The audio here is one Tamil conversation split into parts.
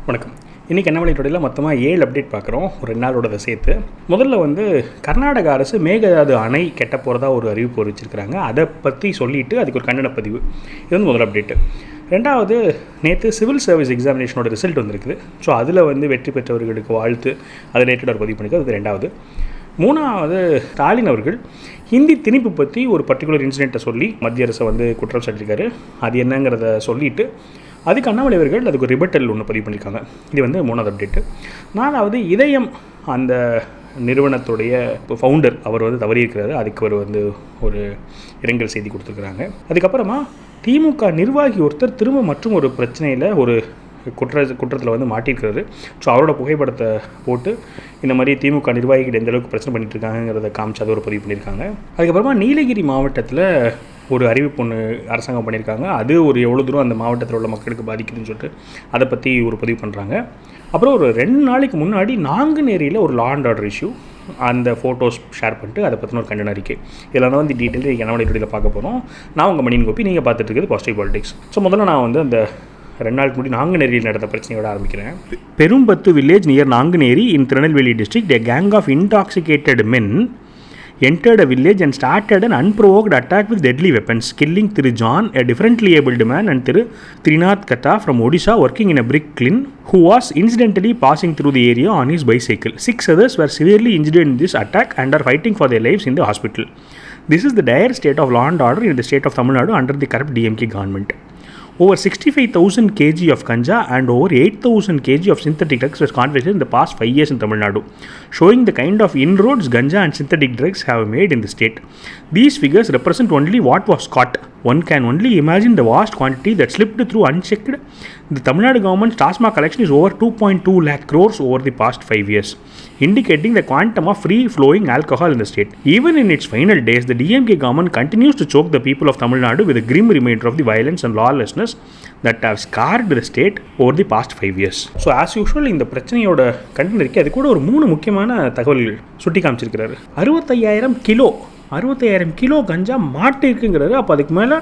வணக்கம். இன்றைக்கி அண்ணாமலை டுடேயில் மொத்தமாக 7 அப்டேட் பார்க்குறோம், ஒரு 2 நாளோட சேர்த்து. முதல்ல கர்நாடக அரசு மேகதாது அணை கெட்ட போகிறதா ஒரு அறிவிப்பு அறிவிச்சிருக்கிறாங்க. அதை பற்றி சொல்லிவிட்டு அதுக்கு ஒரு கண்டன பதிவு. இது முதல் அப்டேட்டு. ரெண்டாவது, நேற்று சிவில் சர்வீஸ் எக்ஸாமினேஷனோட ரிசல்ட் வந்திருக்குது. ஸோ அதில் வெற்றி பெற்றவர்களுக்கு வாழ்த்து, அதை ரிலேட்டடாக ஒரு பதிவு பண்ணிக்க. அது ரெண்டாவது. மூணாவது, ஸ்டாலின் அவர்கள் ஹிந்தி திணிப்பு பற்றி ஒரு பர்டிகுலர் இன்சிடெண்ட்டை சொல்லி மத்திய அரசை குற்றம் சாட்டியிருக்காரு. அது என்னங்கிறத சொல்லிவிட்டு அதுக்கு அண்ணாமலை அவர்கள் அதுக்கு ஒரு ரிபட்டல் ஒன்று பதிவு பண்ணியிருக்காங்க. இது மூணாவது அப்டேட்டு. நாலாவது, இதயம் அந்த நிறுவனத்துடைய ஃபவுண்டர் அவர் தவறியிருக்கிறாரு. அதுக்கு அவர் ஒரு இரங்கல் செய்தி கொடுத்துருக்குறாங்க. அதுக்கப்புறமா திமுக நிர்வாகி ஒருத்தர் திரும்ப மற்றும் ஒரு பிரச்சனையில் ஒரு குற்றத்தில் மாட்டியிருக்கிறாரு. ஸோ அவரோட புகைப்படத்தை போட்டு இந்த மாதிரி திமுக நிர்வாகிகள் எந்தளவுக்கு பிரச்சனை பண்ணிட்டு இருக்காங்கிறத காமிச்சு அதை ஒரு பதிவு பண்ணியிருக்காங்க. அதுக்கப்புறமா நீலகிரி மாவட்டத்தில் ஒரு அறிவிப்பு ஒன்று அரசாங்கம் பண்ணியிருக்காங்க. அது எவ்வளோ தூரம் அந்த மாவட்டத்தில் உள்ள மக்களுக்கு பாதிக்குதுன்னு சொல்லிட்டு அதை பற்றி ஒரு பதிவு பண்ணுறாங்க. அப்புறம் ஒரு 2 நாளைக்கு முன்னாடி நாங்குநேரியில் ஒரு லா அண்ட் ஆர்டர் இஷ்யூ, அந்த ஃபோட்டோஸ் ஷேர் பண்ணிட்டு அதை பற்றின ஒரு கண்டன அறிக்கை. இதெல்லாம் டீட்டெயில் அண்ணாமலை டுடேயில் பார்க்க போகிறோம். நான் உங்கள் மணியன் கோபி, நீங்கள் பார்த்துட்டு இருக்குது பாசிட்டிவ் பாலிடிக்ஸ். ஸோ முதல்ல நான் அந்த 2 நாளுக்கு முன்னாடி நாங்குநேரியில் நடந்த பிரச்சனையோட ஆரம்பிக்கிறேன். Perumpathu village near Nanguneri in Tirunelveli district, a gang of intoxicated men entered a village and started an unprovoked attack with deadly weapons, killing Thiru John, a differently abled man, and Thiru Trinath Katta from Odisha working in a brick kiln, who was incidentally passing through the area on his bicycle. 6 others were severely injured in this attack and are fighting for their lives in the hospital. This is the dire state of law and order in the state of Tamil Nadu under the corrupt DMK government. Over 65,000 kg of ganja and over 8,000 kg of synthetic drugs was confiscated in the past 5 years in Tamil Nadu, showing the kind of inroads ganja and synthetic drugs have made in the state. These figures represent only what was caught. One can only imagine the vast quantity that slipped through unchecked. The Tamil Nadu government's TASMA collection is over 2.2 lakh crores over the past 5 years, indicating the quantum of free-flowing alcohol in the state. Even in its final days, the DMK government continues to choke the people of Tamil Nadu with a grim remainder of the violence and lawlessness that have scarred the state over the past 5 years. So as usual, இந்த பிரச்சனையோட கண்டன அறிக்கை அது கூட ஒரு 3 முக்கியமான தகவல்கள் சுட்டி காமிச்சிருக்கிறாரு. 65,000 கிலோ கஞ்சா மாட்டிருக்குங்கிறாரு. அப்போ அதுக்கு மேலே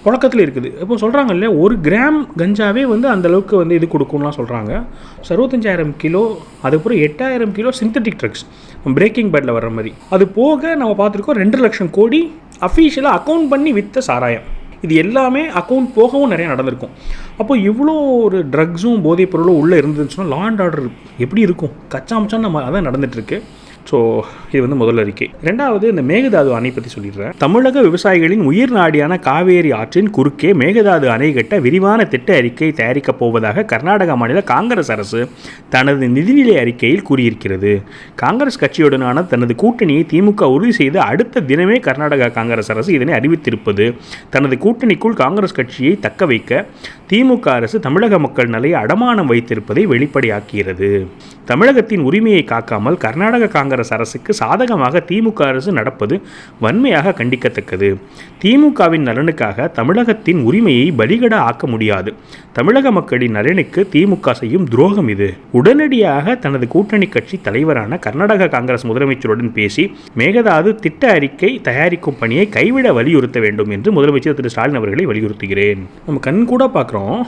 புழக்கத்தில் இருக்குது. இப்போ சொல்கிறாங்க இல்லையா, 1 கிராம் கஞ்சாவே அந்தளவுக்கு இது கொடுக்கும்லாம் சொல்கிறாங்க. 65,000 கிலோ, அதுக்கப்புறம் 8,000 கிலோ சிந்தட்டிக் ட்ரக்ஸ், பிரேக்கிங் பேடில் வர்ற மாதிரி. அது போக நம்ம பார்த்துருக்கோம் 2 லட்சம் கோடி அஃபீஷியலாக அக்கௌண்ட் பண்ணி விற்ற சாராயம். இது எல்லாமே அக்கௌண்ட் போகவும் நிறையா நடந்திருக்கும். அப்போ இவ்வளோ ஒரு ட்ரக்ஸும் போதைப் பொருளும் உள்ளே இருந்துச்சுன்னா லா அண்ட் ஆர்டர் எப்படி இருக்கும்? கச்சாமச்சான்னு நம்ம அதான் நடந்துகிட்ருக்கு. ஸோ இது முதல் அறிக்கை. ரெண்டாவது, இந்த மேகதாது அணை பற்றி சொல்லிடுறேன். தமிழக விவசாயிகளின் உயிர் நாடியான காவேரி ஆற்றின் குறுக்கே மேகதாது அணை கட்ட விரிவான திட்ட அறிக்கை தயாரிக்கப் போவதாக கர்நாடக மாநில காங்கிரஸ் அரசு தனது நிதிநிலை அறிக்கையில் கூறியிருக்கிறது. காங்கிரஸ் கட்சியுடனான தனது கூட்டணியை திமுக உறுதி செய்த அடுத்த தினமே கர்நாடக காங்கிரஸ் அரசு இதனை அறிவித்திருப்பது தனது கூட்டணிக்குள் காங்கிரஸ் கட்சியை தக்க வைக்க திமுக அரசு தமிழக மக்கள் நிலையை அடமானம் வைத்திருப்பதை வெளிப்படையாக்கிறது. தமிழகத்தின் உரிமையை காக்காமல் கர்நாடக காங்கிரஸ் அரசுக்கு சாதகமாக திமுக அரசு நடப்பது வன்மையாக கண்டிக்கத்தக்கது. திமுகவின் நலனுக்காக தமிழகத்தின் உரிமையை பலிகட ஆக்க முடியாது. தமிழக மக்களின் நலனுக்கு திமுக செய்யும் துரோகம் இது. உடனடியாக தனது கூட்டணி கட்சி தலைவரான கர்நாடக காங்கிரஸ் முதலமைச்சருடன் பேசி மேகதாது திட்ட அறிக்கை தயாரிக்கும் பணியை கைவிட வலியுறுத்த வேண்டும் என்று முதலமைச்சர் திரு ஸ்டாலின் அவர்களை வலியுறுத்துகிறேன். நம்ம கண் கூட பார்க்குறோம்,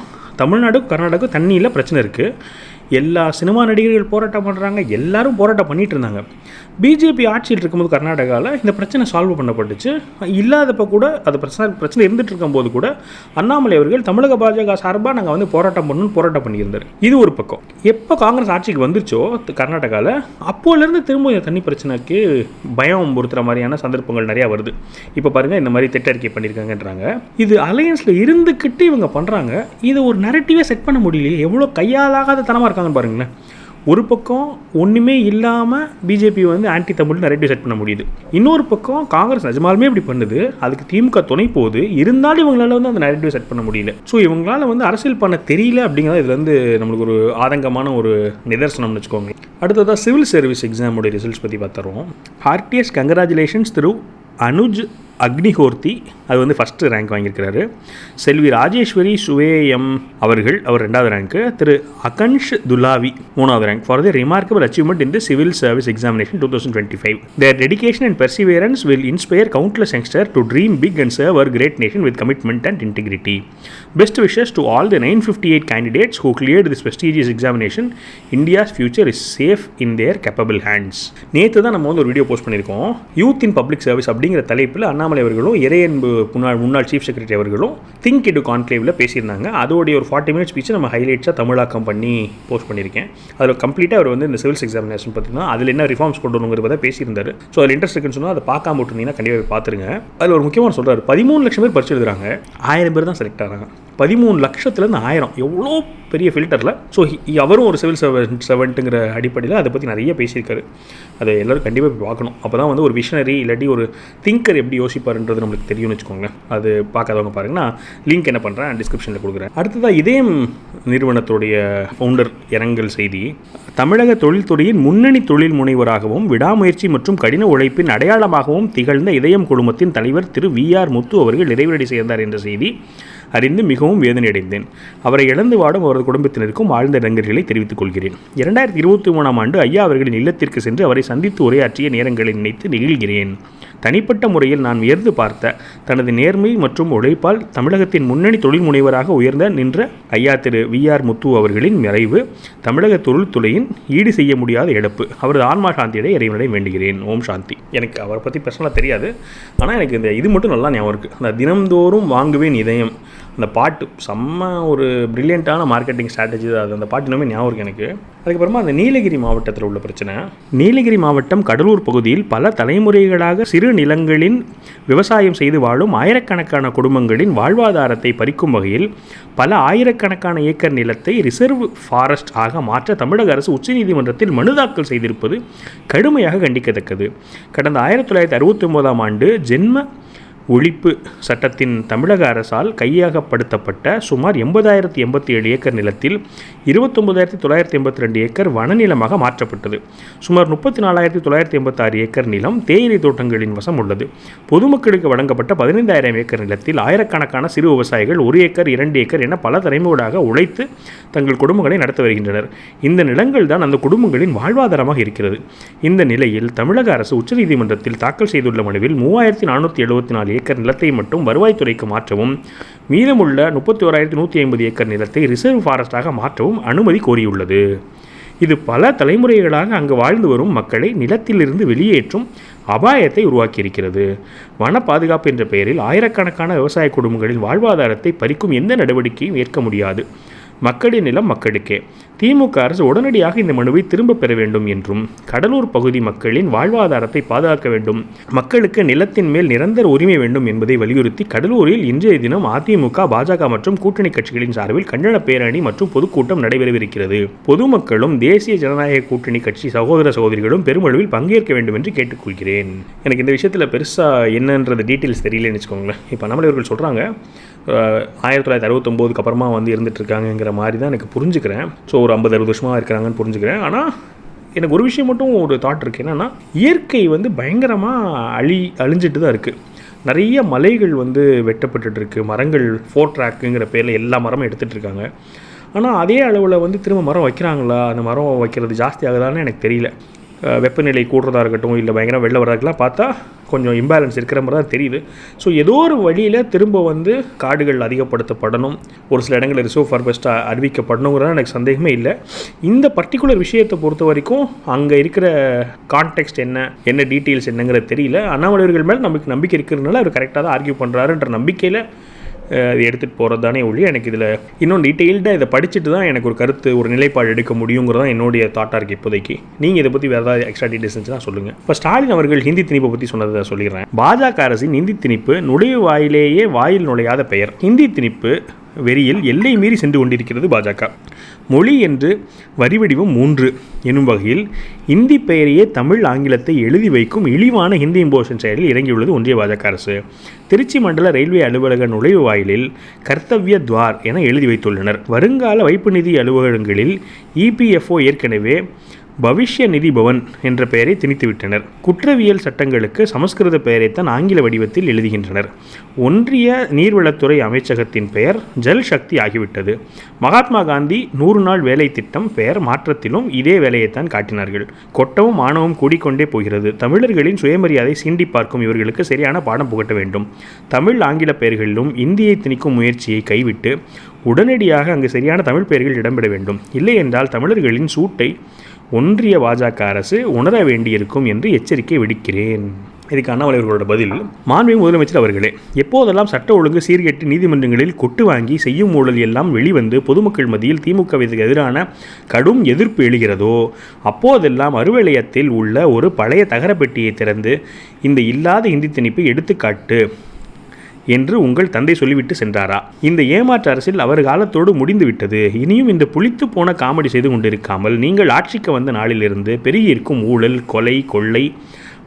தமிழ்நாடு கர்நாடகா தண்ணியில் பிரச்சனை இருக்குது. எல்லா சினிமா நடிகர்கள் போராட்டம் பண்ணுறாங்க, எல்லாரும் போராட்டம் பண்ணிகிட்டு இருந்தாங்க. பிஜேபி ஆட்சியில் இருக்கும்போது கர்நாடகாவில் இந்த பிரச்சனை சால்வ் பண்ணப்பட்டுச்சு. இல்லாதப்போ கூட அது பிரச்சனை இருந்துகிட்டு இருக்கும்போது கூட அண்ணாமலை அவர்கள் தமிழக பாஜக சார்பாக நாங்கள் போராட்டம் போராட்டம் பண்ணியிருந்தார். இது ஒரு பக்கம். எப்போ காங்கிரஸ் ஆட்சிக்கு வந்துருச்சோ கர்நாடகாவில், அப்போலேருந்து திரும்ப இந்த தண்ணி பிரச்சனைக்கு பயம் பொறுத்துற மாதிரியான சந்தர்ப்பங்கள் நிறையா வருது. இப்போ பாருங்கள், இந்த மாதிரி திட்ட அறிக்கை பண்ணியிருக்காங்கன்றாங்க. இது அலையன்ஸில் இருந்துக்கிட்டு இவங்க பண்ணுறாங்க. இது ஒரு நரேட்டிவே செட் பண்ண முடியலையே, எவ்வளோ கையாலாகாத தனமாக இருக்காங்கன்னு பாருங்களேன். ஒரு பக்கம் ஒன்றுமே இல்லாமல் BJP anti Tamil narrative set பண்ண முடியுது. இன்னொரு பக்கம் காங்கிரஸ் நிஜமாலுமே இப்படி பண்ணுது, அதுக்கு திமுக துணை போகுது. இருந்தாலும் இவங்களால அந்த நரேட்டிவ் செட் பண்ண முடியல. ஸோ இவங்களால அரசியல் பண்ண தெரியல அப்படிங்கிறத இதுல நம்மளுக்கு ஒரு ஆதங்கமான ஒரு நிதர்சனம்னு வச்சுக்கோங்க. அடுத்ததாக சிவில் சர்வீஸ் எக்ஸாமோட ரிசல்ட்ஸ் பற்றி பார்த்துருவோம். ஹார்டியஸ்ட் கங்க்ராச்சுலேஷன்ஸ் திரு அனுஜ் அக்னிஹோர்த்தி அது வந்து ஃபஸ்ட்டு ரேங்க் வாங்கியிருக்கிறாரு. செல்வி ராஜேஸ்வரி சுவேஎம் அவர் 2வது ரேங்க்கு. திரு அகன்ஷ் துலாவி 3வது rank for the remarkable achievement in the civil service examination 2025. Their dedication and perseverance will inspire countless youngster to dream big and serve our great nation with commitment and integrity. Best wishes to all the 958 candidates who cleared this prestigious examination. India's future is safe in their capable hands. நேற்று தான் நம்ம வந்து ஒரு வீடியோ போஸ்ட் பண்ணியிருக்கோம். யூத் இன் பப்ளிக் சர்வீஸ் அப்படிங்கிற தலைப்பில் அண்ணாமலை அவர்களும் இறையன்பு முன்னாள் சீஃப் செக்ரட்டரி அவர்களும் திங்க் எடு கான்க்ளேவில் பேசியிருந்தாங்க. அதோடைய ஒரு 40 minutes ஸ்பீச்சை நம்ம ஹைலைட்ஸாக தமிழாக்கம் பண்ணி போஸ்ட் பண்ணியிருக்கேன். அதில் கம்ப்ளீட்டாக அவர் வந்து இந்த சிவில்ஸ் எக்ஸாமினேஷன் பார்த்தீங்கன்னா அதில் என்ன ரிஃபார்ம்ஸ் கொண்டு வரணுங்கிறத பேசியிருந்தார். ஸோ அதில் இன்ட்ரெஸ்ட் இருக்குன்னு சொன்னால் அதை பார்க்காம விட்டுருந்தீங்கன்னா கண்டிப்பாக பார்த்துருங்க. அதில் ஒரு முக்கியமான சொல்கிறார், 13 லட்சம் பேர் பரிச்சு எழுதுறாங்க, 1000 பேர் தான் செலக்ட் ஆகிறாங்க. 13 லட்சத்துலேருந்து 1000 எவ்வளோ பெரிய ஃபில்டரில். ஸோ அவரும் ஒரு சிவில் சர்வெண்ட்டுங்கிற அடிப்படையில் அதை பற்றி நிறைய பேசியிருக்காரு. அதை எல்லோரும் கண்டிப்பாக போய் பார்க்கணும். அப்போ தான் வந்து ஒரு விஷனரி இல்லாட்டி ஒரு திங்கர் எப்படி யோசிப்பாருன்றது நம்மளுக்கு தெரியும்னு வச்சுக்கோங்களேன். அது பார்க்காதவங்க பாருங்கன்னா லிங்க் என்ன பண்ணுறேன் டிஸ்கிரிப்ஷனில் கொடுக்குறேன். அடுத்ததாக இதயம் நிறுவனத்துடைய ஃபவுண்டர் இரங்கல் செய்தி. தமிழக தொழில்துறையின் முன்னணி தொழில் முனைவராகவும் விடாமுயற்சி மற்றும் கடின உழைப்பின் அடையாளமாகவும் திகழ்ந்த இதயம் குழுமத்தின் தலைவர் திரு VR முத்து அவர்கள் இறைவனடி சேர்ந்தார் என்ற செய்தி அறிந்து மிகவும் வேதனை அடைந்தேன். அவரை இழந்து வாடும் அவரது குடும்பத்தினருக்கும் ஆழ்ந்த இரங்கல்களை தெரிவித்துக் கொள்கிறேன். 2023ஆம் ஆண்டு ஐயா அவர்களின் இல்லத்திற்கு சென்று அவரை சந்தித்து உரையாற்றிய நேரங்களை நினைத்து நெகிழ்கிறேன். தனிப்பட்ட முறையில் நான் வியந்து பார்த்த தனது நேர்மை மற்றும் உழைப்பால் தமிழகத்தின் முன்னணி தொழில் முனைவராக உயர்ந்த நின்ற ஐயா திரு VR முத்து அவர்களின் மறைவு தமிழக தொழில்துறையின் ஈடு செய்ய முடியாத இழப்பு. அவரது ஆன்மா சாந்தியடை இறைவனை வேண்டுகிறேன். ஓம் சாந்தி. எனக்கு அவரை பற்றி பர்சனலாக தெரியாது, ஆனால் எனக்கு இந்த இது மட்டும் நல்லா ஞாபகம் இருக்குது. அந்த தினம்தோறும் வாங்குவேன் இதயம், அந்த பாட்டு செம்ம ஒரு பிரில்லியண்ட்டான மார்க்கெட்டிங் ஸ்ட்ராட்டஜி தான். அது அந்த பாட்டு இன்னுமே ஞாபகம் இருக்குது எனக்கு. அதுக்கப்புறமா அந்த நீலகிரி மாவட்டத்தில் உள்ள பிரச்சனை. நீலகிரி மாவட்டம் கடலூர் பகுதியில் பல தலைமுறைகளாக சிறு நிலங்களின் விவசாயம் செய்து வாழும் ஆயிரக்கணக்கான குடும்பங்களின் வாழ்வாதாரத்தை பறிக்கும் வகையில் பல ஆயிரக்கணக்கான ஏக்கர் நிலத்தை ரிசர்வ் ஃபாரஸ்ட் ஆக மாற்ற தமிழக அரசு உச்சநீதிமன்றத்தில் மனு தாக்கல் செய்திருப்பது கடுமையாக கண்டிக்கத்தக்கது. கடந்த 1969ஆம் ஆண்டு ஜென்ம ஒழிப்பு சட்டத்தின் தமிழக அரசால் கையகப்படுத்தப்பட்ட சுமார் 80,087 ஏக்கர் நிலத்தில் 29,982 ஏக்கர் வனநிலமாக மாற்றப்பட்டது. சுமார் 34,986 ஏக்கர் நிலம் தேயிலை தோட்டங்களின் வசம் உள்ளது. பொதுமக்களுக்கு வழங்கப்பட்ட 15,000 ஏக்கர் நிலத்தில் ஆயிரக்கணக்கான சிறு விவசாயிகள் 1 ஏக்கர் 2 ஏக்கர் என பல தலைமுறையாக உழைத்து தங்கள் குடும்பங்களை நடத்தி வருகின்றனர். இந்த நிலங்கள் தான் அந்த குடும்பங்களின் வாழ்வாதாரமாக இருக்கிறது. இந்த நிலையில் தமிழக அரசு உச்சநீதிமன்றத்தில் தாக்கல் செய்துள்ள மனுவில் 3,474 ஏக்கர் நிலத்தை மட்டும் வருவாய்த்துறைக்கு மாற்றவும் மீதமுள்ள 31,150 ஏக்கர் நிலத்தை ரிசர்வ் ஃபாரஸ்டாக மாற்றவும் அனுமதி கோரியுள்ளது. இது பல தலைமுறைகளாக அங்கு வாழ்ந்து வரும் மக்களை நிலத்திலிருந்து வெளியேற்றும் அபாயத்தை உருவாக்கியிருக்கிறது. வன பாதுகாப்பு என்ற பெயரில் ஆயிரக்கணக்கான விவசாய குடும்பங்களின் வாழ்வாதாரத்தை பறிக்கும் எந்த நடவடிக்கையும் ஏற்க முடியாது. மக்களின் நிலம் மக்களுக்கே. திமுக அரசு உடனடியாக இந்த மனுவை திரும்பப் பெற வேண்டும் என்றும் கடலூர் பகுதி மக்களின் வாழ்வாதாரத்தை பாதுகாக்க வேண்டும், மக்களுக்கு நிலத்தின் மேல் நிரந்தர உரிமை வேண்டும் என்பதை வலியுறுத்தி கடலூரில் இன்றைய தினம் அதிமுக, பாஜக மற்றும் கூட்டணி கட்சிகளின் சார்பில் கண்டன பேரணி மற்றும் பொதுக்கூட்டம் நடைபெறவிருக்கிறது. பொதுமக்களும் தேசிய ஜனநாயக கூட்டணி கட்சி சகோதர சகோதரிகளும் பெருமளவில் பங்கேற்க வேண்டும் என்று கேட்டுக்கொள்கிறேன். எனக்கு இந்த விஷயத்தில் பெருசாக என்னன்றது டீட்டெயில்ஸ் தெரியலன்னு வச்சுக்கோங்களேன். இப்போ நம்மளவர்கள் சொல்கிறாங்க 1969 அப்புறமா வந்து இருந்துகிட்ருக்காங்கங்கிற மாதிரி தான் எனக்கு புரிஞ்சுக்கிறேன். ஸோ ஒரு 50-60 வருஷமாக இருக்கிறாங்கன்னு புரிஞ்சுக்கிறேன். ஆனால் எனக்கு ஒரு விஷயம் மட்டும் ஒரு தாட் இருக்குது. என்னென்னா இயற்கை வந்து பயங்கரமாக அழிஞ்சிட்டு தான் இருக்குது. நிறைய மலைகள் வந்து வெட்டப்பட்டுருக்கு. மரங்கள் 4 ட்ராக்குங்கிற பேரில் எல்லா மரமும் எடுத்துகிட்டு இருக்காங்க. ஆனால் அதே அளவில் வந்து திரும்ப மரம் வைக்கிறாங்களா, அந்த மரம் வைக்கிறது ஜாஸ்தி ஆகுதான்னு எனக்கு தெரியல. வெப்பநிலை கூடுறதா இருக்கட்டும், இல்லை பயங்கரம் வெள்ளம் வரதுக்கெலாம் பார்த்தா கொஞ்சம் இம்பேலன்ஸ் இருக்கிற மாதிரி தான் தெரியுது. ஸோ ஏதோ ஒரு வழியில் திரும்ப வந்து காடுகள் அதிகப்படுத்தப்படணும், ஒரு சில இடங்களில் ரிசர்வ் ஃபாரஸ்ட்டாக அறிவிக்கப்படணுங்கிறத எனக்கு சந்தேகமே இல்லை. இந்த பர்டிகுலர் விஷயத்தை பொறுத்த வரைக்கும் அங்கே இருக்கிற கான்டெக்ஸ்ட் என்ன டீட்டெயில்ஸ் என்னங்கிறது தெரியல. அண்ணாமலையர்கள் மேலே நமக்கு நம்பிக்கை இருக்கிறதுனால அவர் கரெக்டாக தான் ஆர்கியூ பண்ணுறாருன்ற நம்பிக்கையில் இது எடுத்துகிட்டு போகிறது தானே ஒழிய எனக்கு இதில் இன்னும் டீட்டெயில்டாக இதை படிச்சுட்டு தான் எனக்கு ஒரு கருத்து, ஒரு நிலைப்பாடு எடுக்க முடியுங்கிறதான் என்னுடைய தாட்டாக இருக்குது இப்போதைக்கு. நீங்கள் இதை பற்றி வேறு ஏதாவது எக்ஸ்ட்ரா டீட்டெயில்ஸ் இருந்துச்சுன்னா சொல்லுங்கள். இப்போ ஸ்டாலின் அவர்கள் ஹிந்தி திணிப்பை பற்றி சொன்னதை சொல்லிடுறேன். பாஜக அரசின் ஹிந்தி திணிப்பு நுழைவு வாயிலேயே வாயில் நுழையாத பெயர். ஹிந்தி திணிப்பு வெறியில் எல்லை மீறி சென்று கொண்டிருக்கிறது பாஜக. மொழி என்று வரிவடிவம் 3 எனும் வகையில் இந்தி பெயரையே தமிழ் ஆங்கிலத்தை எழுதி வைக்கும் இழிவான ஹிந்தி இம்போஷன் செயலில் இறங்கியுள்ளது ஒன்றிய பாஜக அரசு. திருச்சி மண்டல ரயில்வே அலுவலக நுழைவு வாயிலில் கர்த்தவ்ய துவார் என எழுதி வைத்துள்ளனர். வருங்கால வைப்பு நிதி அலுவலகங்களில் EPFO ஏற்கனவே பவிஷ்ய நிதி பவன் என்ற பெயரை திணித்துவிட்டனர். குற்றவியல் சட்டங்களுக்கு சமஸ்கிருத பெயரைத்தான் ஆங்கில வடிவத்தில் எழுதுகின்றனர். ஒன்றிய நீர்வளத்துறை அமைச்சகத்தின் பெயர் ஜல் சக்தி ஆகிவிட்டது. மகாத்மா காந்தி 100 நாள் வேலை திட்டம் பெயர் மாற்றத்திலும் இதே வேலையைத்தான் காட்டினார்கள். கொட்டவும் ஆணவம் கூடிக்கொண்டே போகிறது. தமிழர்களின் சுயமரியாதை சீண்டி பார்க்கும் இவர்களுக்கு சரியான பாடம் புகட்ட வேண்டும். தமிழ் ஆங்கில பெயர்களிலும் இந்தியை திணிக்கும் முயற்சியை கைவிட்டு உடனடியாக அங்கு சரியான தமிழ் பெயர்கள் இடம்பெற வேண்டும். இல்லை என்றால் தமிழர்களின் சூட்டை ஒன்றிய பாஜக அரசு உணர வேண்டியிருக்கும் என்று எச்சரிக்கை விடுக்கிறேன். இதுக்கு அண்ணாமலை அவர்களோட பதில்: மாண்புமிகு முதலமைச்சர் அவர்களே, எப்போதெல்லாம் சட்ட ஒழுங்கு சீர்கெட்டு நீதிமன்றங்களில் கொட்டு வாங்கி செய்யும் ஊழல் எல்லாம் வெளிவந்து பொதுமக்கள் மத்தியில் திமுகவிற்கு எதிரான கடும் எதிர்ப்பு எழுகிறதோ அப்போதெல்லாம் அறுவலயத்தில் உள்ள ஒரு பழைய தகரப்பெட்டியை திறந்து இந்த இல்லாத இந்தி திணிப்பை எடுத்துக்காட்டு என்று உங்கள் தந்தை சொல்லிவிட்டு சென்றாரா? இந்த ஏமாற்று அரசில் அவர் காலத்தோடு முடிந்துவிட்டது. இனியும் இந்த புளித்து போன காமெடி செய்து கொண்டிருக்காமல் நீங்கள் ஆட்சிக்கு வந்த நாளிலிருந்து பெருகியிருக்கும் ஊழல், கொலை, கொள்ளை,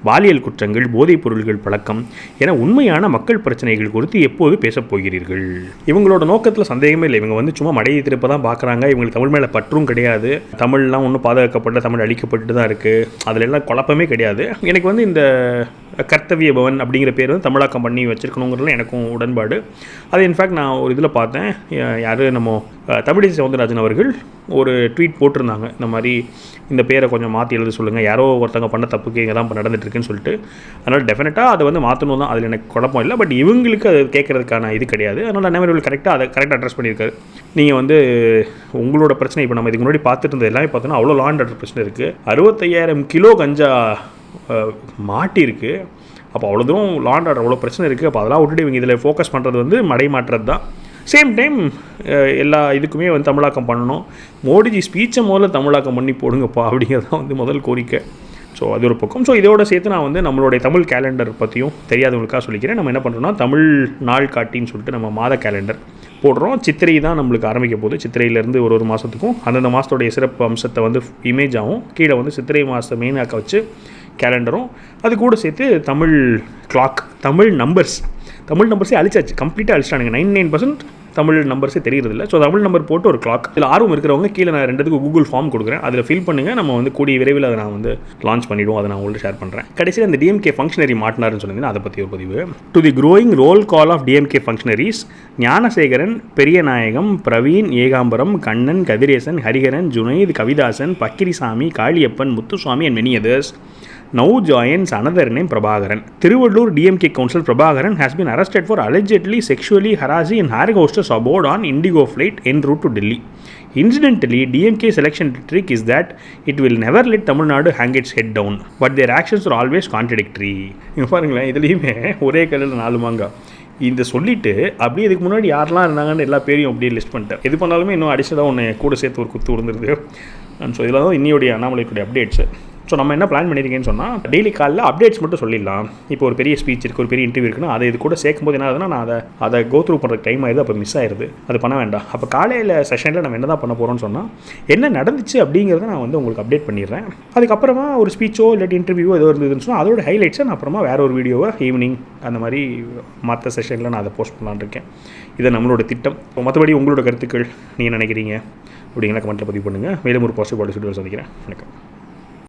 பாலியல் குற்றங்கள், போதைப் பொருள்கள் பழக்கம் என உண்மையான மக்கள் பிரச்சனைகள் குறித்து எப்போது பேசப் போகிறீர்கள்? இவங்களோட நோக்கத்தில் சந்தேகமே இல்லை. இவங்க சும்மா மடையை திருப்ப தான் பார்க்குறாங்க. இவங்களுக்கு தமிழ் மேலே பற்றும் கிடையாது. தமிழ்லாம் ஒன்றும் பாதுகாக்கப்பட்ட தமிழ் அழிக்கப்பட்டு தான் இருக்குது. அதில் எல்லாம் குழப்பமே கிடையாது. எனக்கு இந்த கர்த்தவிய பவன் அப்படிங்கிற பேர் தமிழாக்கம் பண்ணி வச்சுருக்கணுங்கிறதுல எனக்கும் உடன்பாடு. அது இன்ஃபேக்ட் நான் ஒரு இதில் பார்த்தேன். யார் நம்ம தமிழிசை சவுந்தரராஜன் அவர்கள் ஒரு ட்வீட் போட்டிருந்தாங்க. இந்த மாதிரி இந்த பேரை கொஞ்சம் மாற்றி எழுத சொல்லுங்கள், யாரோ ஒருத்தவங்க பண்ண தப்புக்கு இங்கே தான் இப்போ நடந்துட்டுருக்குன்னு சொல்லிட்டு. அதனால் டெஃபினட்டாக அதை மாற்றணும் தான். அதில் எனக்கு குழப்பம் இல்லை. பட் இவங்களுக்கு அது கேட்குறதுக்கான இது கிடையாது. அதனால் அண்ணாமலை கரெக்டாக அட்ரஸ் பண்ணியிருக்காரு. நீங்கள் உங்களோட பிரச்சனை இப்போ நம்ம இதுக்கு முன்னாடி பார்த்துட்டு இருந்தது எல்லாமே பார்த்தோன்னா அவ்வளோ லா அண்ட் ஆர்டர் பிரச்சனை இருக்குது. 65,000 கிலோ கஞ்சா மாட்டியிருக்கு. அப்போ அவ்வளோ தூரம் லா அண்ட் ஆர்டர் அவ்வளோ பிரச்சனை இருக்குது. அப்போ அதெல்லாம் விட்டுட்டு இவங்க இதில் ஃபோக்கஸ் பண்ணுறது மடை மாற்றுறது தான். சேம் டைம் எல்லா இதுக்குமே தமிழாக்கம் பண்ணணும். மோடிஜி ஸ்பீச்சை முதல்ல தமிழாக்கம் பண்ணி போடுங்கப்பா அப்படிங்கிறது தான் முதல் கோரிக்கை. ஸோ அது ஒரு பக்கம். ஸோ இதோட சேர்த்து நான் நம்மளுடைய தமிழ் கேலண்டர் பற்றியும் தெரியாதவங்களுக்காக சொல்லிக்கிறேன். நம்ம என்ன பண்ணுறோம்னா தமிழ் நாள் காட்டின்னு சொல்லிட்டு நம்ம மாத கேலண்டர் போடுறோம். சித்திரை தான் நம்மளுக்கு ஆரம்பிக்க போகுது. சித்திரையிலேருந்து ஒரு மாதத்துக்கும் அந்தந்த மாதத்துடைய சிறப்பு அம்சத்தை இமேஜாகவும் கீழே சித்திரை மாதத்தை மெயினாக்க வச்சு கேலண்டரும், அது கூட சேர்த்து தமிழ் கிளாக், தமிழ் நம்பர்ஸே அழிச்சாச்சு. கம்ப்ளீட்டாக அழிச்சிட்டானுங்க. 99% தமிழ் நம்பர்ஸே தெரியறதில்ல. ஸோ தமிழ் நம்பர் போட்டு ஒரு கிளாக். இதில் ஆர்வம் இருக்கிறவங்க கீழே நான் 2த்துக்கு கூகுள் ஃபார்ம் கொடுக்குறேன். அதில் ஃபில் பண்ணுங்கள். நம்ம கூடிய விரைவில் அதை நான் லான்ச் பண்ணிவிடுவோம். அதை நான் உங்கள்கிட்ட ஷேர் பண்ணுறேன். கடைசியில் அந்த டிஎம்கே ஃபங்க்ஷனரி மாட்டினார்னு சொன்னீங்கன்னா அதை பற்றி ஒரு பதிவு. To the growing roll call of DMK functionaries, Gnanasekaran, Periyanayagam, Praveen, Ekambaram, Kannan, Kathiresan, Hariharan, Junaid, Kavidasan, Pakkirisamy, Kaliappan, Muthuswamy and many others now joins another name Prabhakaran. Tiruvallur DMK Council Prabhakaran has been arrested for allegedly sexually harassing an air hostess aboard on Indigo flight en route to Delhi. Incidentally, DMK selection trick is that it will never let Tamil Nadu hang its head down, but their actions are always contradictory. பாருங்களேன், இதுலேயுமே ஒரே கல்லில் 4 மாங்காய். இந்த சொல்லிவிட்டு அப்படியே இதுக்கு முன்னாடி யாரெல்லாம் இருந்தாங்கன்னு எல்லா பேரையும் அப்படியே லிஸ்ட் பண்ணிட்டேன். எது பண்ணாலுமே இன்னும் அடிஷனலாக ஒன்று கூட சேர்த்து ஒரு குத்து விழுந்துருது. ஸோ இதில் தான் இன்னையோடைய அண்ணாமலைக்குடைய அப்டேட்ஸு. ஸோ நம்ம என்ன பிளான் பண்ணியிருக்கேன்னு சொன்னால், டெய்லி காலையில் அப்டேட்ஸ் மட்டும் சொல்லிடலாம். இப்போ ஒரு பெரிய ஸ்பீச் இருக்குது, ஒரு பெரிய இன்டர்வியூ இருக்குன்னா அதை இது கூட சேர்க்கும்போது என்ன ஆகுதுன்னா, நான் அதை கோ த்ரூ பண்ணுற டைம் ஆகிடுது. அப்போ மிஸ் ஆயிடுது. அது பண்ண வேண்டாம். அப்போ காலையில் செஷனில் நம்ம என்ன தான் பண்ண போகிறோம்னு சொன்னால், என்ன நடந்துச்சு அப்படிங்கிறத நான் உங்களுக்கு அப்டேட் பண்ணிடுறேன். அதுக்கப்புறமா ஒரு ஸ்பீச்சோ இல்லாட்டி இன்டர்வியூவோ ஏதோ இருந்ததுன்னு சொன்னால் அதோட ஹைலைட்ஸை நான் அப்புறமா வேறு ஒரு வீடியோவை ஈவினிங் அந்த மாதிரி மற்ற செஷனில் நான் அதை போஸ்ட் பண்ணலான்னு இருக்கேன். இதை நம்மளோட திட்டம். மற்றபடி உங்களோட கருத்துக்கள் நீங்கள் நினைக்கிறீங்க அப்படிங்கிற கமெண்ட்டில் பதிவு பண்ணுங்கள். மேலும் ஒரு பாசிட்டிவ் வீடியோவில் சந்திக்கிறேன். வணக்கம்.